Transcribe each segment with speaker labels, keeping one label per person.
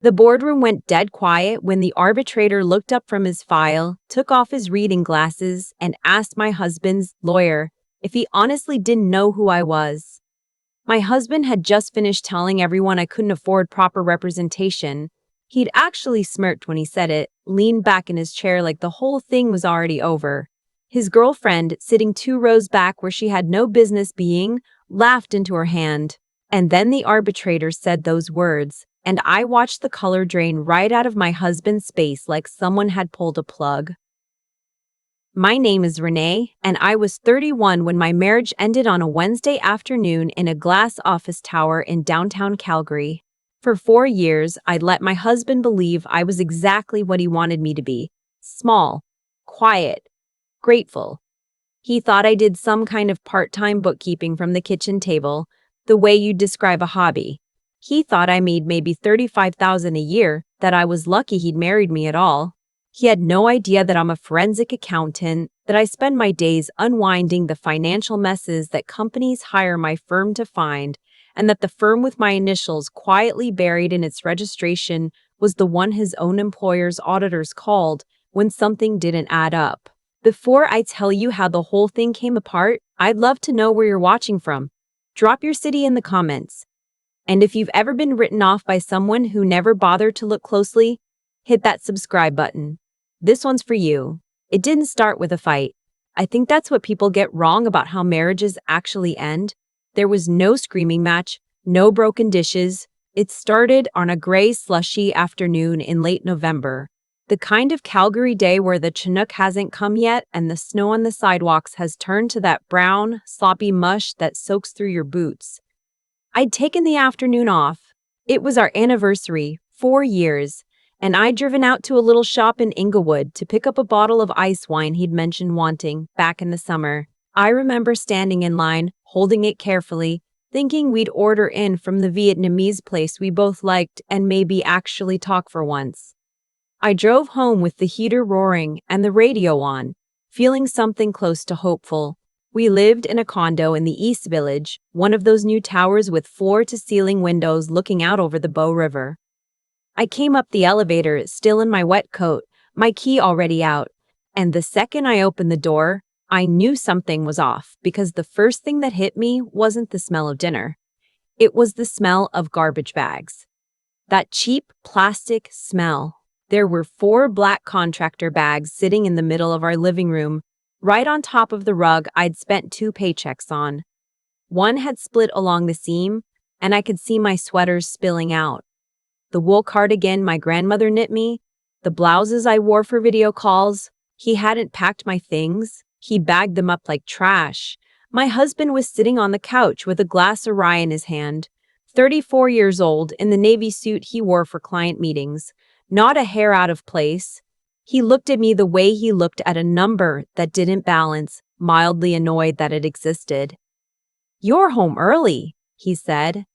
Speaker 1: The boardroom went dead quiet when the arbitrator looked up from his file, took off his reading glasses, and asked my husband's lawyer if he honestly didn't know who I was. My husband had just finished telling everyone I couldn't afford proper representation. He'd actually smirked when he said it, leaned back in his chair like the whole thing was already over. His girlfriend, sitting 2 rows back where she had no business being, laughed into her hand. And then the arbitrator said those words, and I watched the color drain right out of my husband's face like someone had pulled a plug. My name is Renée, and I was 31 when my marriage ended on a Wednesday afternoon in a glass office tower in downtown Calgary. For 4 years, I'd let my husband believe I was exactly what he wanted me to be: small, quiet, grateful. He thought I did some kind of part-time bookkeeping from the kitchen table, the way you'd describe a hobby. He thought I made maybe $35,000 a year, that I was lucky he'd married me at all. He had no idea that I'm a forensic accountant, that I spend my days unwinding the financial messes that companies hire my firm to find, and that the firm with my initials quietly buried in its registration was the one his own employer's auditors called when something didn't add up. Before I tell you how the whole thing came apart, I'd love to know where you're watching from. Drop your city in the comments. And if you've ever been written off by someone who never bothered to look closely, hit that subscribe button. This one's for you. It didn't start with a fight. I think that's what people get wrong about how marriages actually end. There was no screaming match, no broken dishes. It started on a gray, slushy afternoon in late November. The kind of Calgary day where the Chinook hasn't come yet and the snow on the sidewalks has turned to that brown, sloppy mush that soaks through your boots. I'd taken the afternoon off. It was our anniversary, 4 years, and I'd driven out to a little shop in Inglewood to pick up a bottle of ice wine he'd mentioned wanting back in the summer. I remember standing in line, holding it carefully, thinking we'd order in from the Vietnamese place we both liked and maybe actually talk for once. I drove home with the heater roaring and the radio on, feeling something close to hopeful. We lived in a condo in the East Village, one of those new towers with floor-to-ceiling windows looking out over the Bow River. I came up the elevator, still in my wet coat, my key already out, and the second I opened the door, I knew something was off because the first thing that hit me wasn't the smell of dinner. It was the smell of garbage bags. That cheap plastic smell. There were 4 black contractor bags sitting in the middle of our living room, right on top of the rug I'd spent 2 paychecks on. One had split along the seam, and I could see my sweaters spilling out. The wool cardigan my grandmother knit me, the blouses I wore for video calls. He hadn't packed my things. He bagged them up like trash. My husband was sitting on the couch with a glass of rye in his hand, 34 years old, in the navy suit he wore for client meetings, not a hair out of place. He looked at me the way he looked at a number that didn't balance, mildly annoyed that it existed. "You're home early," he said.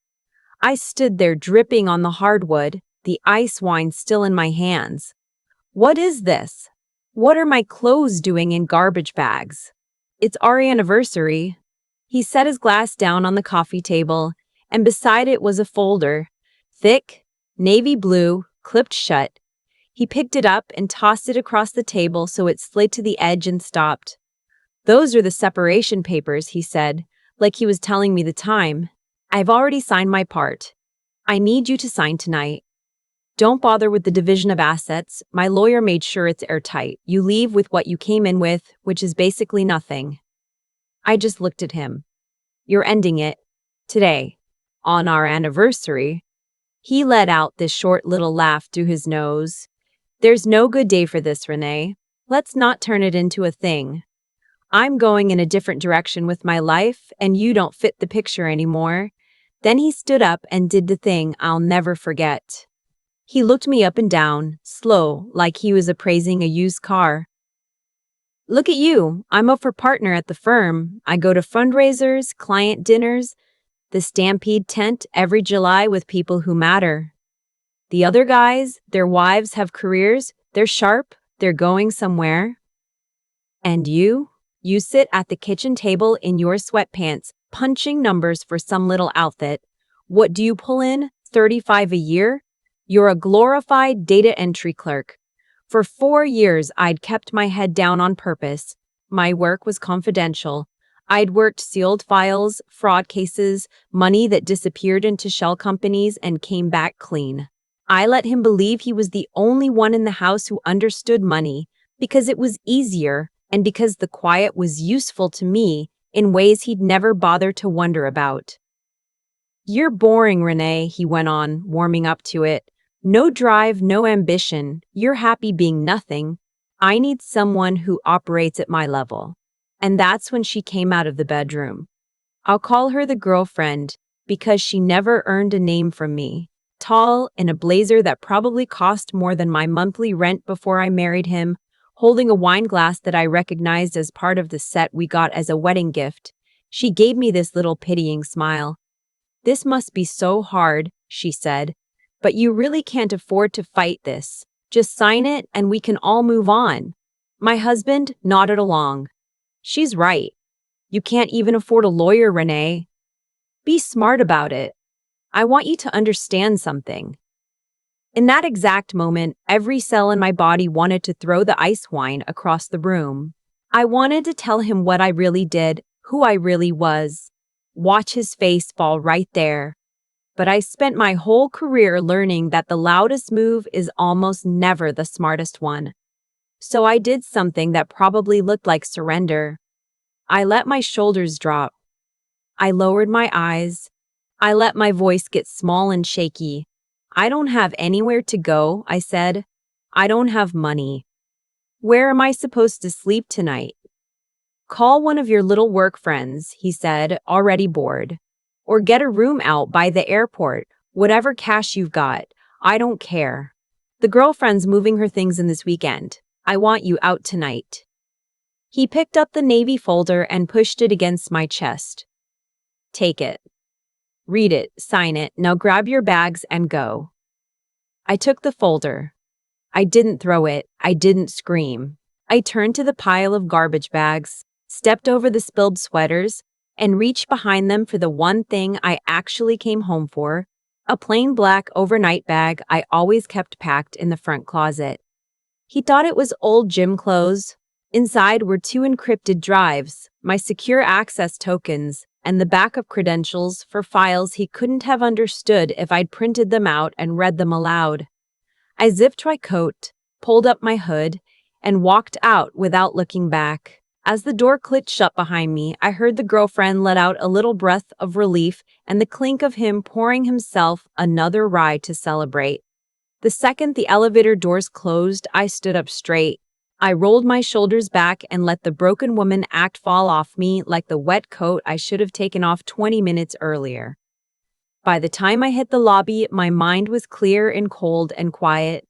Speaker 1: I stood there dripping on the hardwood, the ice wine still in my hands. What is this? What are my clothes doing in garbage bags? It's our anniversary. He set his glass down on the coffee table, and beside it was a folder, thick, navy blue, clipped shut. He picked it up and tossed it across the table so it slid to the edge and stopped. "Those are the separation papers," he said, like he was telling me the time. "I've already signed my part. I need you to sign tonight. Don't bother with the division of assets. My lawyer made sure it's airtight. You leave with what you came in with, which is basically nothing." I just looked at him. "You're ending it. Today. On our anniversary." He let out this short little laugh through his nose. "There's no good day for this, Renée. Let's not turn it into a thing. I'm going in a different direction with my life, and you don't fit the picture anymore." Then he stood up and did the thing I'll never forget. He looked me up and down, slow, like he was appraising a used car. "Look at you. I'm up for partner at the firm. I go to fundraisers, client dinners, the Stampede tent every July with people who matter. The other guys, their wives have careers, they're sharp, they're going somewhere. And you sit at the kitchen table in your sweatpants, punching numbers for some little outfit. What do you pull in? 35 a year? You're a glorified data entry clerk. For 4 years, I'd kept my head down on purpose. My work was confidential. I'd worked sealed files, fraud cases, money that disappeared into shell companies and came back clean. I let him believe he was the only one in the house who understood money because it was easier and because the quiet was useful to me in ways he'd never bother to wonder about. You're boring, Renee, he went on, warming up to it. No drive, no ambition. You're happy being nothing. I need someone who operates at my level. And that's when she came out of the bedroom. I'll call her the girlfriend because she never earned a name from me. Tall, in a blazer that probably cost more than my monthly rent before I married him, holding a wine glass that I recognized as part of the set we got as a wedding gift. She gave me this little pitying smile. This must be so hard, she said, but you really can't afford to fight this. Just sign it and we can all move on. My husband nodded along. She's right. You can't even afford a lawyer, Renee. Be smart about it. I want you to understand something. In that exact moment, every cell in my body wanted to throw the ice wine across the room. I wanted to tell him what I really did, who I really was. Watch his face fall right there. But I spent my whole career learning that the loudest move is almost never the smartest one. So I did something that probably looked like surrender. I let my shoulders drop. I lowered my eyes. I let my voice get small and shaky. I don't have anywhere to go, I said. I don't have money. Where am I supposed to sleep tonight? Call one of your little work friends, he said, already bored. Or get a room out by the airport, whatever cash you've got. I don't care. The girlfriend's moving her things in this weekend. I want you out tonight. He picked up the navy folder and pushed it against my chest. Take it. Read it, sign it, now grab your bags and go. I took the folder. I didn't throw it. I didn't scream. I turned to the pile of garbage bags, stepped over the spilled sweaters, and reached behind them for the one thing I actually came home for, a plain black overnight bag I always kept packed in the front closet. He thought it was old gym clothes. Inside were 2 encrypted drives, my secure access tokens, and the backup credentials for files he couldn't have understood if I'd printed them out and read them aloud. I zipped my coat, pulled up my hood, and walked out without looking back. As the door clicked shut behind me, I heard the girlfriend let out a little breath of relief and the clink of him pouring himself another rye to celebrate. The second the elevator doors closed, I stood up straight. I rolled my shoulders back and let the broken woman act fall off me like the wet coat I should have taken off 20 minutes earlier. By the time I hit the lobby, my mind was clear and cold and quiet,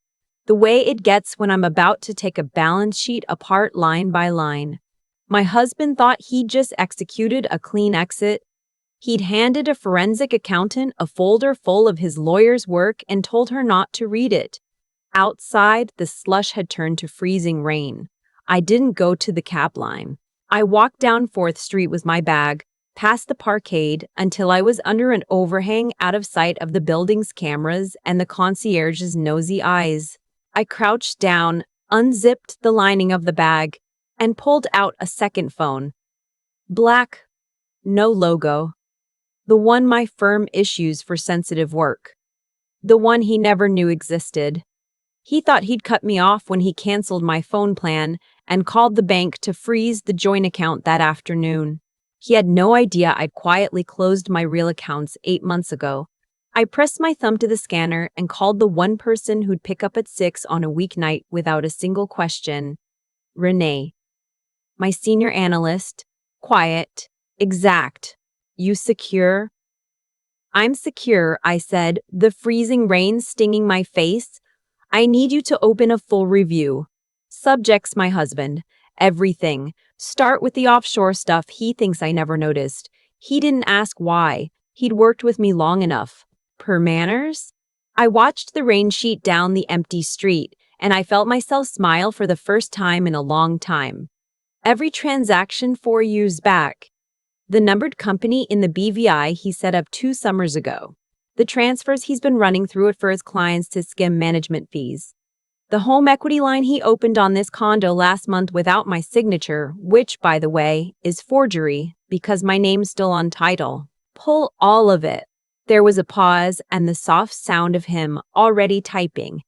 Speaker 1: the way it gets when I'm about to take a balance sheet apart line by line. My husband thought he'd just executed a clean exit. He'd handed a forensic accountant a folder full of his lawyer's work and told her not to read it. Outside, the slush had turned to freezing rain. I didn't go to the cab line. I walked down 4th Street with my bag, past the parkade, until I was under an overhang out of sight of the building's cameras and the concierge's nosy eyes. I crouched down, unzipped the lining of the bag, and pulled out a second phone. Black, no logo. The one my firm issues for sensitive work. The one he never knew existed. He thought he'd cut me off when he canceled my phone plan and called the bank to freeze the joint account that afternoon. He had no idea I'd quietly closed my real accounts 8 months ago. I pressed my thumb to the scanner and called the one person who'd pick up at 6 on a weeknight without a single question. Renée. My senior analyst. Quiet. Exact. You secure? I'm secure, I said, the freezing rain stinging my face. I need you to open a full review. Subjects, my husband. Everything. Start with the offshore stuff he thinks I never noticed. He didn't ask why. He'd worked with me long enough. Per manners? I watched the rain sheet down the empty street, and I felt myself smile for the first time in a long time. Every transaction 4 years back. The numbered company in the BVI he set up 2 summers ago. The transfers he's been running through it for his clients to skim management fees. The home equity line he opened on this condo last month without my signature, which, by the way, is forgery because my name's still on title. Pull all of it. There was a pause and the soft sound of him already typing.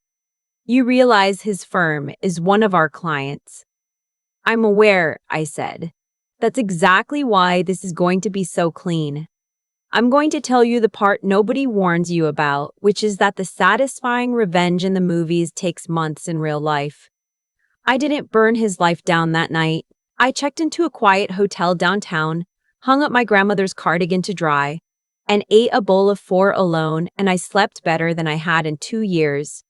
Speaker 1: You realize his firm is one of our clients. I'm aware, I said. That's exactly why this is going to be so clean. I'm going to tell you the part nobody warns you about, which is that the satisfying revenge in the movies takes months in real life. I didn't burn his life down that night. I checked into a quiet hotel downtown, hung up my grandmother's cardigan to dry, and ate a bowl of four alone, and I slept better than I had in 2 years.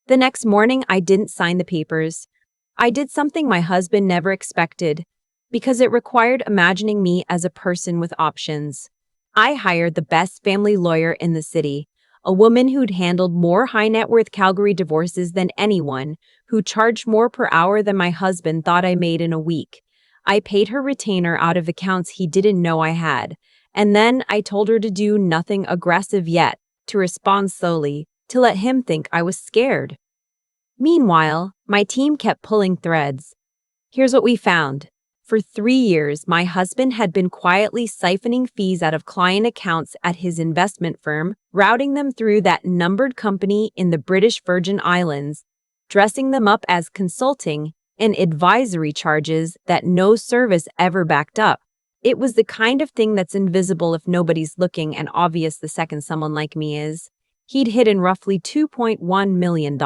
Speaker 1: The next morning, I didn't sign the papers. I did something my husband never expected, because it required imagining me as a person with options. I hired the best family lawyer in the city, a woman who'd handled more high-net-worth Calgary divorces than anyone, who charged more per hour than my husband thought I made in a week. I paid her retainer out of accounts he didn't know I had, and then I told her to do nothing aggressive yet, to respond slowly, to let him think I was scared. Meanwhile, my team kept pulling threads. Here's what we found. For 3 years, my husband had been quietly siphoning fees out of client accounts at his investment firm, routing them through that numbered company in the British Virgin Islands, dressing them up as consulting and advisory charges that no service ever backed up. It was the kind of thing that's invisible if nobody's looking and obvious the second someone like me is. He'd hidden roughly $2.1 million.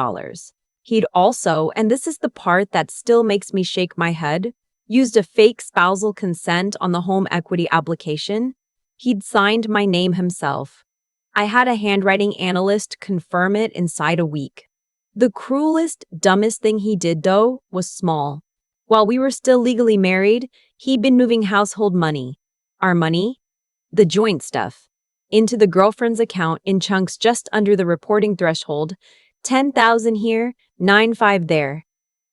Speaker 1: He'd also, and this is the part that still makes me shake my head, used a fake spousal consent on the home equity application. He'd signed my name himself. I had a handwriting analyst confirm it inside a week. The cruelest, dumbest thing he did, though, was small. While we were still legally married, he'd been moving household money, our money, the joint stuff, into the girlfriend's account in chunks just under the reporting threshold, 10,000 here, 9,500 there.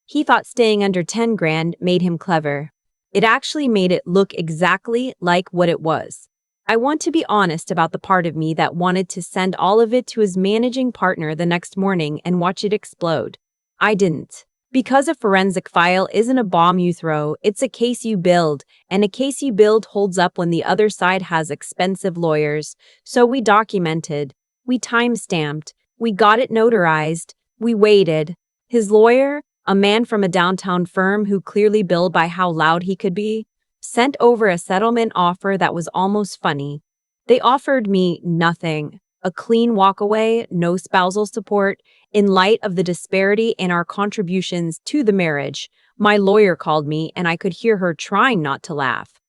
Speaker 1: He thought staying under 10 grand made him clever. It actually made it look exactly like what it was. I want to be honest about the part of me that wanted to send all of it to his managing partner the next morning and watch it explode. I didn't. Because a forensic file isn't a bomb you throw, it's a case you build, and a case you build holds up when the other side has expensive lawyers. So we documented, we time-stamped, we got it notarized, we waited. His lawyer, a man from a downtown firm who clearly billed by how loud he could be, sent over a settlement offer that was almost funny. They offered me nothing, a clean walkaway, no spousal support. In light of the disparity in our contributions to the marriage, my lawyer called me and I could hear her trying not to laugh.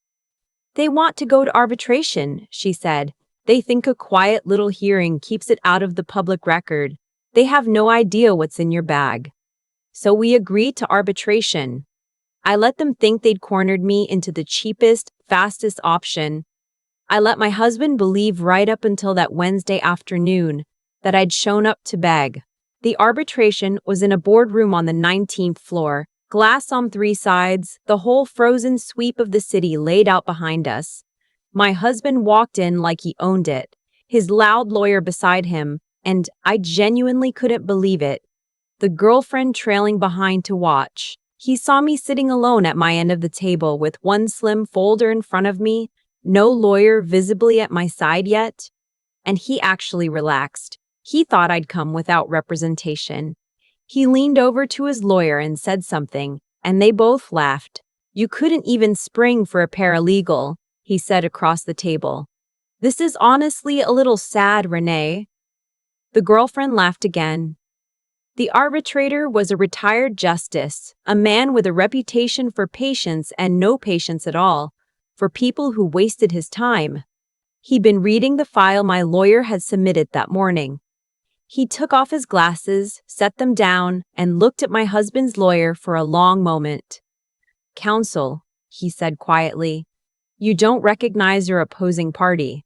Speaker 1: They want to go to arbitration, she said. They think a quiet little hearing keeps it out of the public record. They have no idea what's in your bag. So we agreed to arbitration. I let them think they'd cornered me into the cheapest, fastest option. I let my husband believe right up until that Wednesday afternoon that I'd shown up to beg. The arbitration was in a boardroom on the 19th floor, glass on 3 sides, the whole frozen sweep of the city laid out behind us. My husband walked in like he owned it, his loud lawyer beside him, and I genuinely couldn't believe it. The girlfriend trailing behind to watch. He saw me sitting alone at my end of the table with one slim folder in front of me, no lawyer visibly at my side yet, and he actually relaxed. He thought I'd come without representation. He leaned over to his lawyer and said something, and they both laughed. You couldn't even spring for a paralegal, he said across the table. This is honestly a little sad, Renée. The girlfriend laughed again. The arbitrator was a retired justice, a man with a reputation for patience and no patience at all, for people who wasted his time. He'd been reading the file my lawyer had submitted that morning. He took off his glasses, set them down, and looked at my husband's lawyer for a long moment. Counsel, he said quietly, you don't recognize your opposing party.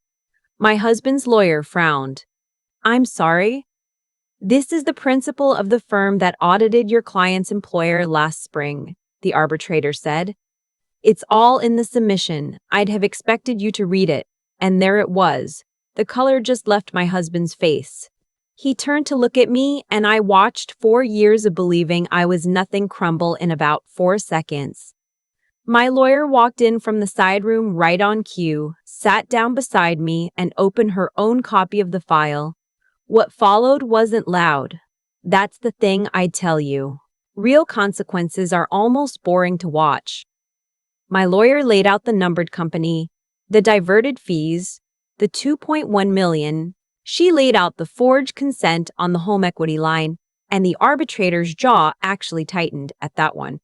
Speaker 1: My husband's lawyer frowned. I'm sorry? This is the principal of the firm that audited your client's employer last spring, the arbitrator said. It's all in the submission. I'd have expected you to read it, and there it was. The color just left my husband's face. He turned to look at me, and I watched 4 years of believing I was nothing crumble in about 4 seconds. My lawyer walked in from the side room right on cue, sat down beside me, and opened her own copy of the file. What followed wasn't loud. That's the thing I tell you. Real consequences are almost boring to watch. My lawyer laid out the numbered company, the diverted fees, the 2.1 million. She laid out the forged consent on the home equity line, and the arbitrator's jaw actually tightened at that one.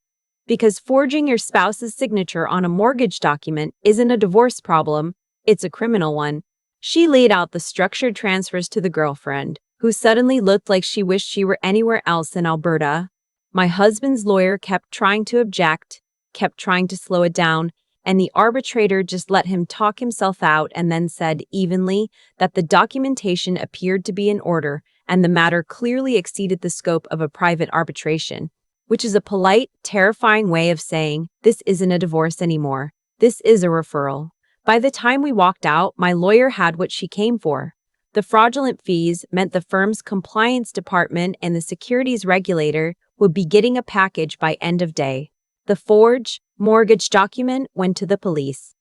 Speaker 1: Because forging your spouse's signature on a mortgage document isn't a divorce problem, it's a criminal one. She laid out the structured transfers to the girlfriend, who suddenly looked like she wished she were anywhere else in Alberta. My husband's lawyer kept trying to object, kept trying to slow it down, and the arbitrator just let him talk himself out and then said evenly that the documentation appeared to be in order and the matter clearly exceeded the scope of a private arbitration, which is a polite, terrifying way of saying this isn't a divorce anymore. This is a referral. By the time we walked out, my lawyer had what she came for. The fraudulent fees meant the firm's compliance department and the securities regulator would be getting a package by end of day. The forged mortgage document went to the police.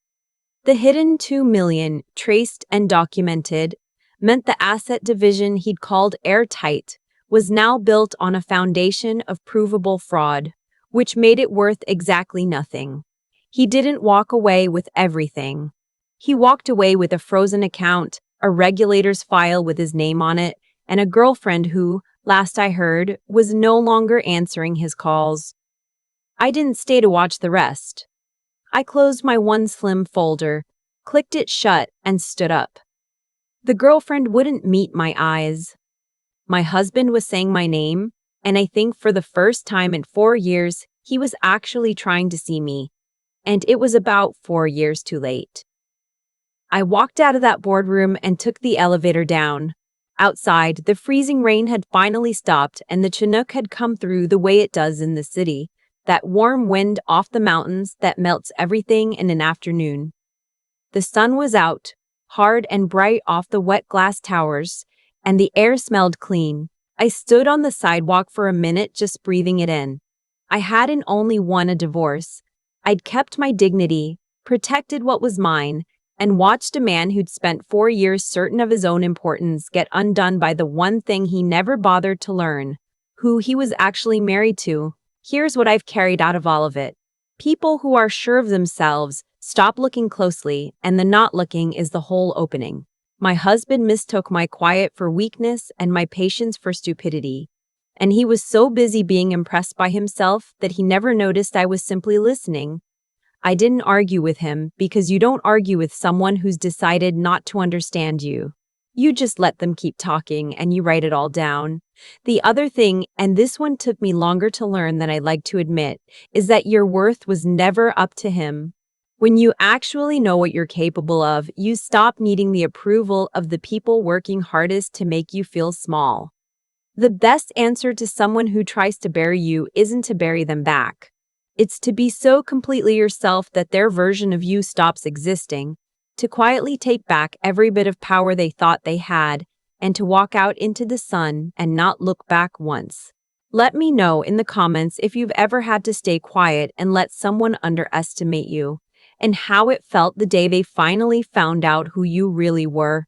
Speaker 1: The hidden 2 million, traced and documented, meant the asset division he'd called airtight was now built on a foundation of provable fraud, which made it worth exactly nothing. He didn't walk away with everything. He walked away with a frozen account, a regulator's file with his name on it, and a girlfriend who, last I heard, was no longer answering his calls. I didn't stay to watch the rest. I closed my one slim folder, clicked it shut, and stood up. The girlfriend wouldn't meet my eyes. My husband was saying my name, and I think for the first time in 4 years, he was actually trying to see me. And it was about 4 years too late. I walked out of that boardroom and took the elevator down. Outside, the freezing rain had finally stopped and the Chinook had come through the way it does in the city, that warm wind off the mountains that melts everything in an afternoon. The sun was out, hard and bright off the wet glass towers, and the air smelled clean. I stood on the sidewalk for a minute just breathing it in. I hadn't only won a divorce. I'd kept my dignity, protected what was mine, and watched a man who'd spent 4 years certain of his own importance get undone by the one thing he never bothered to learn, who he was actually married to. Here's what I've carried out of all of it. People who are sure of themselves stop looking closely, and the not looking is the whole opening. My husband mistook my quiet for weakness and my patience for stupidity. And he was so busy being impressed by himself that he never noticed I was simply listening. I didn't argue with him because you don't argue with someone who's decided not to understand you. You just let them keep talking and you write it all down. The other thing, and this one took me longer to learn than I'd like to admit, is that your worth was never up to him. When you actually know what you're capable of, you stop needing the approval of the people working hardest to make you feel small. The best answer to someone who tries to bury you isn't to bury them back. It's to be so completely yourself that their version of you stops existing, to quietly take back every bit of power they thought they had, and to walk out into the sun and not look back once. Let me know in the comments if you've ever had to stay quiet and let someone underestimate you, and how it felt the day they finally found out who you really were.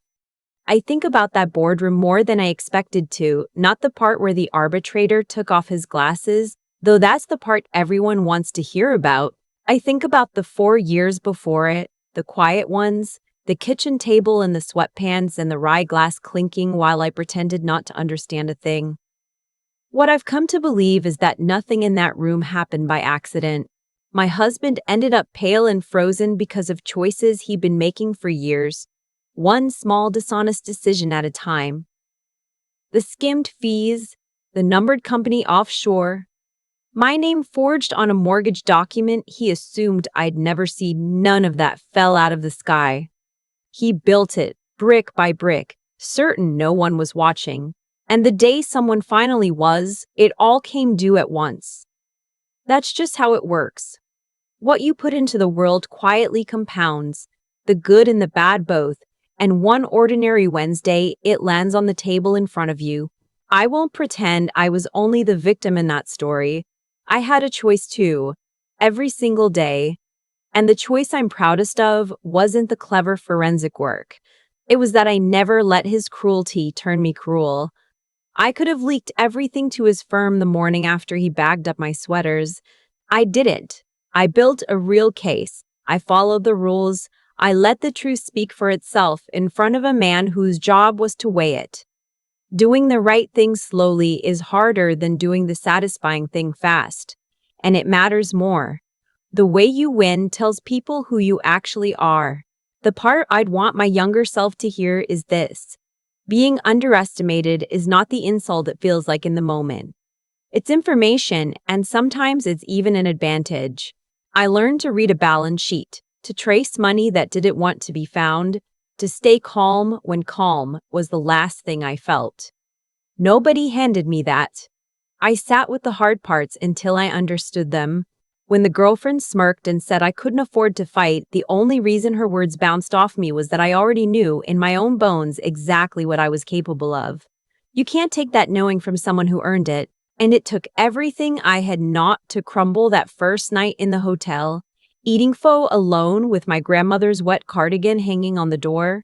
Speaker 1: I think about that boardroom more than I expected to, not the part where the arbitrator took off his glasses, though that's the part everyone wants to hear about. I think about the 4 years before it, the quiet ones, the kitchen table and the sweatpants and the rye glass clinking while I pretended not to understand a thing. What I've come to believe is that nothing in that room happened by accident. My husband ended up pale and frozen because of choices he'd been making for years, one small dishonest decision at a time. The skimmed fees, the numbered company offshore, my name forged on a mortgage document he assumed I'd never see. None of that fell out of the sky. He built it, brick by brick, certain no one was watching. And the day someone finally was, it all came due at once. That's just how it works. What you put into the world quietly compounds, the good and the bad both, and one ordinary Wednesday, it lands on the table in front of you. I won't pretend I was only the victim in that story. I had a choice too, every single day. And the choice I'm proudest of wasn't the clever forensic work. It was that I never let his cruelty turn me cruel. I could have leaked everything to his firm the morning after he bagged up my sweaters. I didn't. I built a real case. I followed the rules. I let the truth speak for itself in front of a man whose job was to weigh it. Doing the right thing slowly is harder than doing the satisfying thing fast. And it matters more. The way you win tells people who you actually are. The part I'd want my younger self to hear is this. Being underestimated is not the insult it feels like in the moment. It's information, and sometimes it's even an advantage. I learned to read a balance sheet, to trace money that didn't want to be found, to stay calm when calm was the last thing I felt. Nobody handed me that. I sat with the hard parts until I understood them. When the girlfriend smirked and said I couldn't afford to fight, the only reason her words bounced off me was that I already knew in my own bones exactly what I was capable of. You can't take that knowing from someone who earned it, and it took everything I had not to crumble that first night in the hotel, eating pho alone with my grandmother's wet cardigan hanging on the door.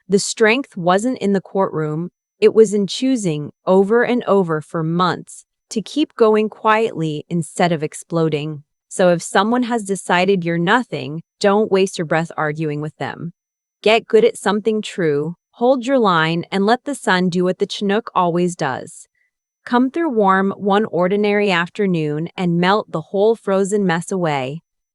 Speaker 1: The strength wasn't in the courtroom, it was in choosing over and over for months to keep going quietly instead of exploding. So if someone has decided you're nothing, don't waste your breath arguing with them. Get good at something true, hold your line, and let the sun do what the Chinook always does. Come through warm one ordinary afternoon and melt the whole frozen mess away.